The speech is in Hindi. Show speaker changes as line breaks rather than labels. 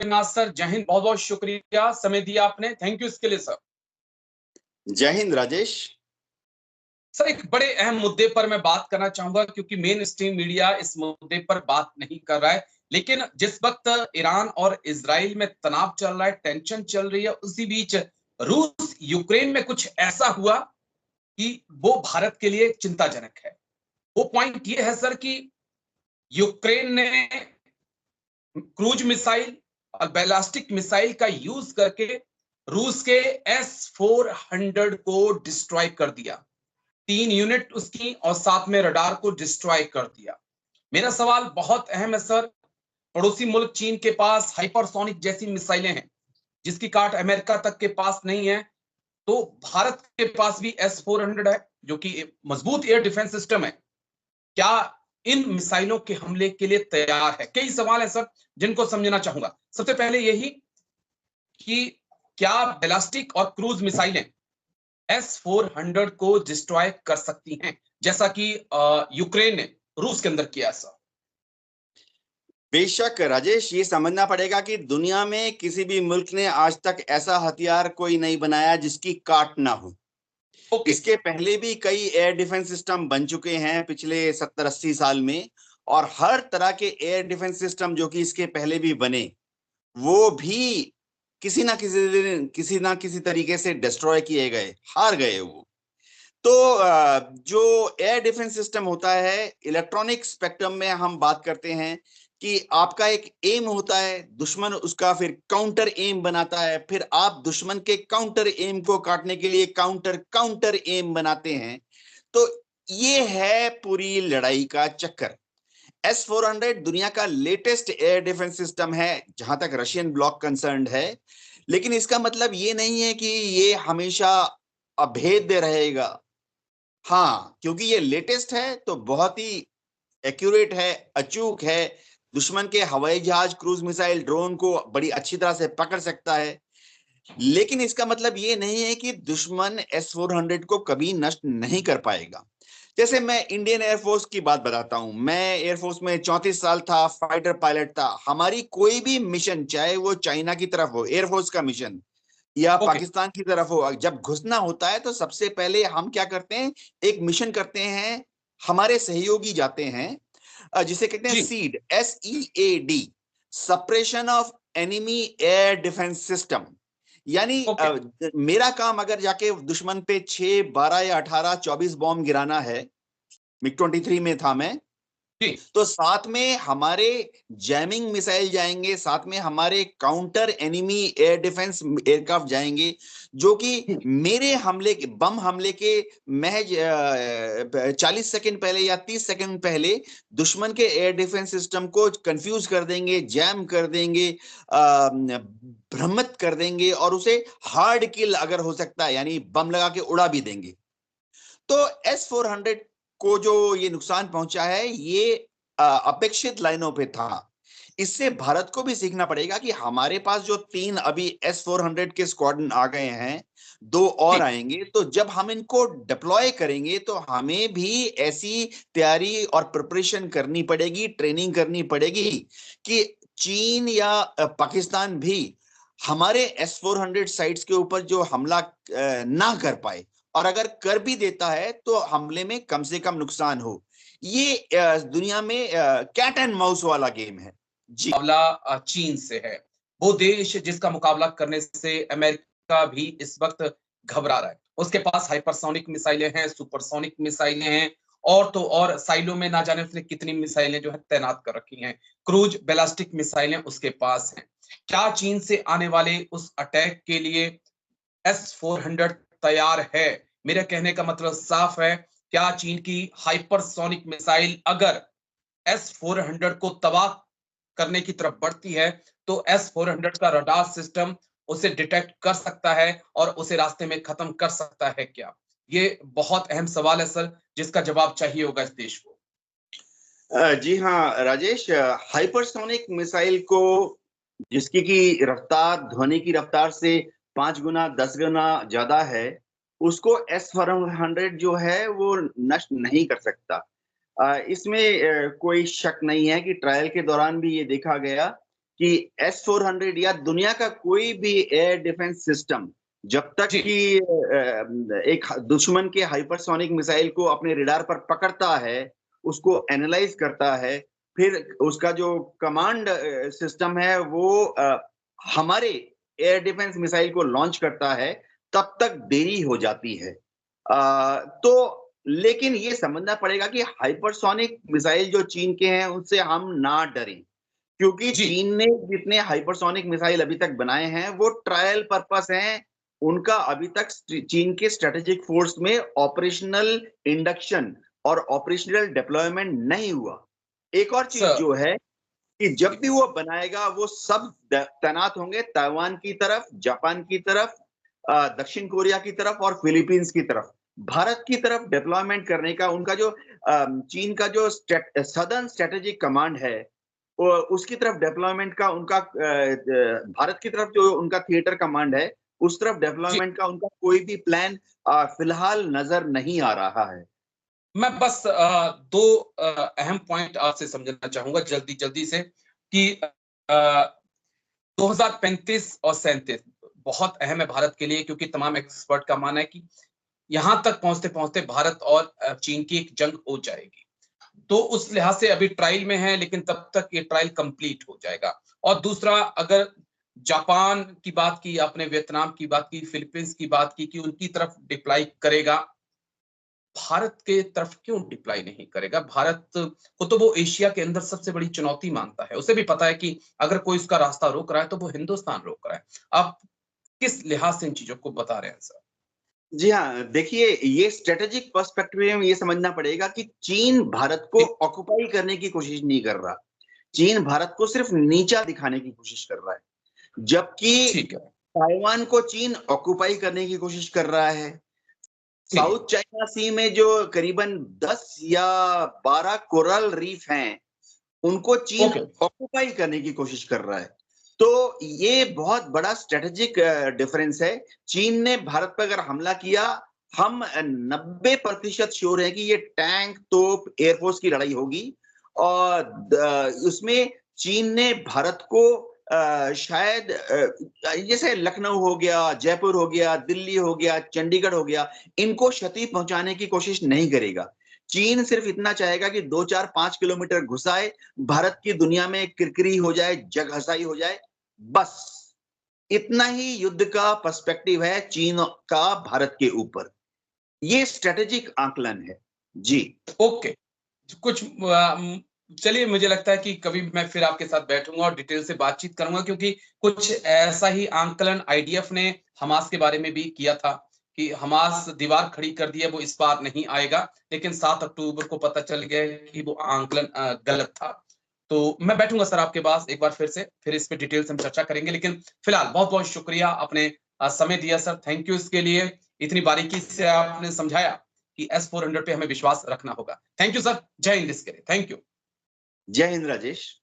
सर, जय हिंद। बहुत बहुत शुक्रिया, समय दिया आपने, थैंक यू इसके लिए सर।
जय हिंद राजेश।
सर, एक बड़े अहम मुद्दे पर मैं बात करना चाहूंगा, क्योंकि मेन स्ट्रीम मीडिया इस मुद्दे पर बात नहीं कर रहा है। लेकिन जिस वक्त ईरान और इजराइल में तनाव चल रहा है, टेंशन चल रही है, उसी बीच रूस यूक्रेन में कुछ ऐसा हुआ कि वो भारत के लिए चिंताजनक है। वो पॉइंट ये है सर कि यूक्रेन ने क्रूज मिसाइल और बैलिस्टिक मिसाइल का यूज करके रूस के S-400 को डिस्ट्रॉय कर दिया। 3 यूनिट उसकी और साथ में रडार को डिस्ट्रॉय कर दिया। मेरा सवाल बहुत अहम है सर। पड़ोसी मुल्क चीन के पास हाइपरसोनिक जैसी मिसाइलें हैं, जिसकी काट अमेरिका तक के पास नहीं है। तो भारत के पास भी S-400 है, जो कि मजबूत एयर डिफेंस सिस्टम है। क्या इन मिसाइलों के हमले के लिए तैयार है? कई सवाल है सर, जिनको समझना चाहूंगा। सबसे पहले यही कि क्या बैलिस्टिक और क्रूज मिसाइलें S-400 को डिस्ट्रॉय कर सकती हैं, जैसा कि यूक्रेन ने रूस के अंदर किया सर?
बेशक राजेश, ये समझना पड़ेगा कि दुनिया में किसी भी मुल्क ने आज तक ऐसा हथियार कोई नहीं बनाया जिसकी काट ना हो। इसके पहले भी कई एयर डिफेंस सिस्टम बन चुके हैं पिछले 70-80 साल में, और हर तरह के एयर डिफेंस सिस्टम जो कि इसके पहले भी बने, वो भी किसी ना किसी तरीके से डिस्ट्रॉय किए गए, हार गए वो। तो जो एयर डिफेंस सिस्टम होता है, इलेक्ट्रॉनिक स्पेक्ट्रम में हम बात करते हैं कि आपका एक एम होता है, दुश्मन उसका फिर काउंटर एम बनाता है, फिर आप दुश्मन के काउंटर एम को काटने के लिए काउंटर काउंटर एम बनाते हैं। तो ये है पूरी लड़ाई का चक्कर। S-400 दुनिया का लेटेस्ट एयर डिफेंस सिस्टम है जहां तक रशियन ब्लॉक कंसर्न्ड है, लेकिन इसका मतलब ये नहीं है कि ये हमेशा अभेद्य रहेगा। हाँ, क्योंकि ये लेटेस्ट है तो बहुत ही एक्यूरेट है, अचूक है, दुश्मन के हवाई जहाज, क्रूज मिसाइल, ड्रोन को बड़ी अच्छी तरह से पकड़ सकता है। लेकिन इसका मतलब ये नहीं है कि दुश्मन S-400 को कभी नष्ट नहीं कर पाएगा। जैसे मैं इंडियन एयरफोर्स की बात बताता हूं। मैं एयरफोर्स में 34 साल था, फाइटर पायलट था। हमारी कोई भी मिशन, चाहे वो चाइना की तरफ हो, एयरफोर्स का मिशन, या पाकिस्तान की तरफ हो, जब घुसना होता है तो सबसे पहले हम क्या करते हैं, एक मिशन करते हैं। हमारे सहयोगी जाते हैं, जिसे कहते हैं seed, SEAD, suppression of enemy air defence system. यानी मेरा काम अगर जाके दुश्मन पे 6, 12 या 18, 24 बॉम्ब गिराना है, MiG-23 में था मैं, तो साथ में हमारे जैमिंग मिसाइल जाएंगे, साथ में हमारे counter enemy air defence aircraft जाएंगे, जो कि मेरे हमले के, बम हमले के महज 40 सेकंड पहले या 30 सेकंड पहले दुश्मन के एयर डिफेंस सिस्टम को कंफ्यूज कर देंगे, जैम कर देंगे, भ्रमित कर देंगे, और उसे हार्ड किल अगर हो सकता है, यानी बम लगा के उड़ा भी देंगे। तो S-400 को जो ये नुकसान पहुंचा है, ये अपेक्षित लाइनों पे था। इससे भारत को भी सीखना पड़ेगा कि हमारे पास जो 3 अभी S-400 के स्क्वाड्रन आ गए हैं, 2 और आएंगे, तो जब हम इनको डिप्लॉय करेंगे तो हमें भी ऐसी तैयारी और प्रिपरेशन करनी पड़ेगी, ट्रेनिंग करनी पड़ेगी कि चीन या पाकिस्तान भी हमारे S-400 साइट्स के ऊपर जो हमला ना कर पाए, और अगर कर भी देता है तो हमले में कम से कम नुकसान हो। ये दुनिया में कैट एंड माउस वाला गेम है जी।
मुकाबला चीन से है, वो देश जिसका मुकाबला करने से अमेरिका भी इस वक्त घबरा रहा है। उसके पास हाइपरसोनिक मिसाइलें हैं, सुपरसोनिक मिसाइलें हैं, और तो और साइलों में ना जाने उसने कितनी मिसाइलें जो है तैनात कर रखी हैं। क्रूज बैलिस्टिक मिसाइलें उसके पास हैं। क्या चीन से आने वाले उस अटैक के लिए S-400 तैयार है? मेरे कहने का मतलब साफ है, क्या चीन की हाइपरसोनिक मिसाइल अगर S-400 को तबाह करने की तरफ बढ़ती है, तो S-400 का रडार सिस्टम उसे डिटेक्ट कर सकता है और उसे रास्ते में खत्म कर सकता है क्या? ये बहुत अहम सवाल है सर, जिसका जवाब चाहिए होगा इस देश को।
जी हाँ राजेश, हाइपरसोनिक मिसाइल को, जिसकी की रफ्तार ध्वनि की रफ्तार से 5 गुना 10 गुना ज्यादा है, उसको S-400 जो है वो नष्ट नहीं कर सकता। इसमें कोई शक नहीं है कि ट्रायल के दौरान भी ये देखा गया कि S-400 या दुनिया का कोई भी एयर डिफेंस सिस्टम जब तक कि एक दुश्मन के हाइपरसोनिक मिसाइल को अपने रडार पर पकड़ता है, उसको एनालाइज करता है, फिर उसका जो कमांड सिस्टम है वो हमारे एयर डिफेंस मिसाइल को लॉन्च करता है, तब तक देरी हो जाती है। तो लेकिन ये समझना पड़ेगा कि हाइपरसोनिक मिसाइल जो चीन के हैं उनसे हम ना डरें, क्योंकि चीन ने जितने हाइपरसोनिक मिसाइल अभी तक बनाए हैं वो ट्रायल पर्पस हैं। उनका अभी तक चीन के स्ट्रेटेजिक फोर्स में ऑपरेशनल इंडक्शन और ऑपरेशनल डिप्लॉयमेंट नहीं हुआ। एक और चीज जो है कि जब भी वो बनाएगा वो सब तैनात होंगे ताइवान की तरफ, जापान की तरफ, दक्षिण कोरिया की तरफ और फिलीपींस की तरफ। भारत की तरफ डिप्लॉयमेंट करने का उनका जो चीन का जो सदर्न स्ट्रेटेजिक कमांड है उसकी तरफ डेवलपमेंट का उनका भारत की तरफ जो उनका थिएटर कमांड है उस तरफ डेवलपमेंट का उनका कोई भी प्लान फिलहाल नजर नहीं आ रहा है।
मैं बस दो अहम पॉइंट आपसे समझना चाहूंगा जल्दी से कि 2035 और 37 बहुत अहम है भारत के लिए, क्योंकि तमाम एक्सपर्ट का मानना है कि यहां तक पहुंचते पहुंचते भारत और चीन की एक जंग हो जाएगी। तो उस लिहाज से अभी ट्रायल में है, लेकिन तब तक ये ट्रायल कंप्लीट हो जाएगा। और दूसरा, अगर जापान की बात की आपने, वियतनाम की बात की, फिलीपींस की बात की कि उनकी तरफ डिप्लाई करेगा, भारत के तरफ क्यों डिप्लाई नहीं करेगा? भारत को तो वो एशिया के अंदर सबसे बड़ी चुनौती मानता है। उसे भी पता है कि अगर कोई उसका रास्ता रोक रहा है तो वो हिंदुस्तान रोक रहा है। आप किस लिहाज से इन चीजों को बता रहे हैं सर?
जी हाँ, देखिए ये स्ट्रेटेजिक पर्सपेक्टिव में ये समझना पड़ेगा कि चीन भारत को ऑक्युपाई करने की कोशिश नहीं कर रहा। चीन भारत को सिर्फ नीचा दिखाने की कोशिश कर रहा है, जबकि ताइवान को चीन ऑक्युपाई करने की कोशिश कर रहा है। साउथ चाइना सी में जो करीबन 10 या 12 कोरल रीफ हैं, उनको चीन ऑक्युपाई करने की कोशिश कर रहा है। तो ये बहुत बड़ा स्ट्रेटेजिक डिफरेंस है। चीन ने भारत पर अगर हमला किया, हम 90% श्योर है कि ये टैंक, तोप, एयरफोर्स की लड़ाई होगी और उसमें चीन ने भारत को शायद जैसे लखनऊ हो गया, जयपुर हो गया, दिल्ली हो गया, चंडीगढ़ हो गया, इनको क्षति पहुंचाने की कोशिश नहीं करेगा। चीन सिर्फ इतना चाहेगा कि 2, 4, 5 किलोमीटर घुसाए, भारत की दुनिया में किरकिरी हो जाए, जगहसाई हो जाए, बस इतना ही युद्ध का पर्सपेक्टिव है चीन का भारत के ऊपर। ये स्ट्रेटेजिक आकलन है जी।
ओके, कुछ चलिए, मुझे लगता है कि कभी मैं फिर आपके साथ बैठूंगा और डिटेल से बातचीत करूंगा, क्योंकि कुछ ऐसा ही आंकलन आईडीएफ ने हमास के बारे में भी किया था कि हमास दीवार खड़ी कर दी है, वो इस बार नहीं आएगा। लेकिन 7 अक्टूबर को पता चल गया कि वो आंकलन गलत था। तो मैं बैठूंगा सर आपके पास एक बार फिर इस पे डिटेल से हम चर्चा करेंगे। लेकिन फिलहाल बहुत बहुत शुक्रिया, आपने समय दिया सर, थैंक यू इसके लिए। इतनी बारीकी से आपने समझाया कि S-400 पे हमें विश्वास रखना होगा। थैंक यू सर, जय हिंद इसके लिए, थैंक यू।
जय हिंद राजेश।